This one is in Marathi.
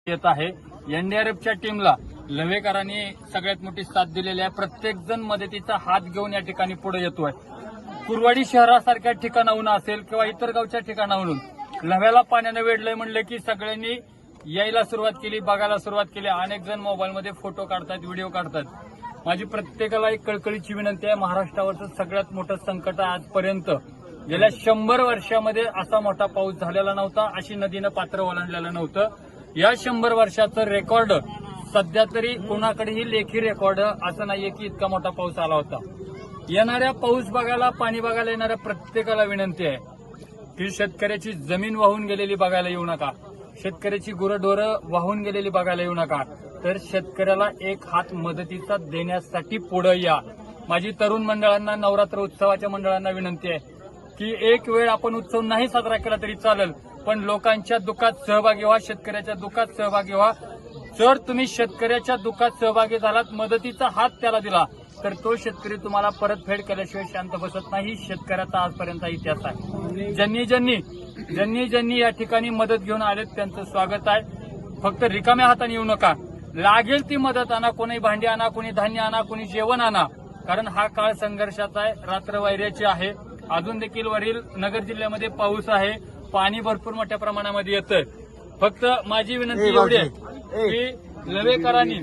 येत आहे। एनडीआरएफच्या टीमला लव्हेकरांनी सगळ्यात मोठी साथ दिलेली आहे। प्रत्येक जण मदतीचा हात घेऊन या ठिकाणी पुढे येतोय। कुरवाडी शहरासारख्या ठिकाणाहून असेल किंवा इतर गावच्या ठिकाणाहून लव्ह्याला पाण्याने वेढलंय म्हणलं की सगळ्यांनी यायला सुरुवात केली, बघायला सुरुवात केली। अनेक जण मोबाईलमध्ये फोटो काढतात, व्हिडिओ काढतात। माझी प्रत्येकाला एक कळकळीची विनंती आहे, महाराष्ट्रावरचं सगळ्यात मोठं संकट आजपर्यंत गेल्या 100 वर्षामध्ये असा मोठा पाऊस झालेला नव्हता, अशी नदीनं पात्र ओलांडलेलं नव्हतं। या 100 वर्षाचं रेकॉर्ड सध्या तरी कोणाकडेही लेखी रेकॉर्ड असं नाहीये की इतका मोठा पाऊस आला होता। येणाऱ्या पाऊस बघायला, पाणी बघायला येणाऱ्या प्रत्येकाला विनंती आहे की शेतकऱ्याची जमीन वाहून गेलेली बघायला येऊ नका, शेतकऱ्याची गुरंढोरं वाहून गेलेली बघायला येऊ नका, तर शेतकऱ्याला एक हात मदतीचा देण्यासाठी पुढे या। माझी तरुण मंडळांना, नवरात्र उत्सवाच्या मंडळांना विनंती आहे की एक वेळ आपण उत्सव नाही साजरा केला तरी चालेल, पण लोकांच्या दुःखात सहभागी व्हा, शेतकऱ्याच्या दुःखात सहभागी व्हा। जर तुम्ही शेतकऱ्याच्या दुःखात सहभागी झालात, मदतीचा हात त्याला दिला, तर तो शेतकरी तुम्हाला परतफेड केल्याशिवाय शांत बसत नाही। शेतकऱ्याचा आजपर्यंतचा इतिहास आहे। ज्यांनी ज्यांनी या ठिकाणी मदत घेऊन आलेत त्यांचं स्वागत आहे। फक्त रिकाम्या हाताने येऊ नका, लागेल ती मदत आणा, कोणी भांडी आणा, कोणी धान्य आणा, कोणी जेवण आणा, कारण हा काळ संघर्षाचा आहे, रात्र वैऱ्याची आहे। अजून देखील वरील नगर जिल्ह्यामध्ये पाऊस आहे, पाणी भरपूर मोठ्या प्रमाणामध्ये येतंय। फक्त माझी विनंती एवढी आहे की लव्हेकरांनी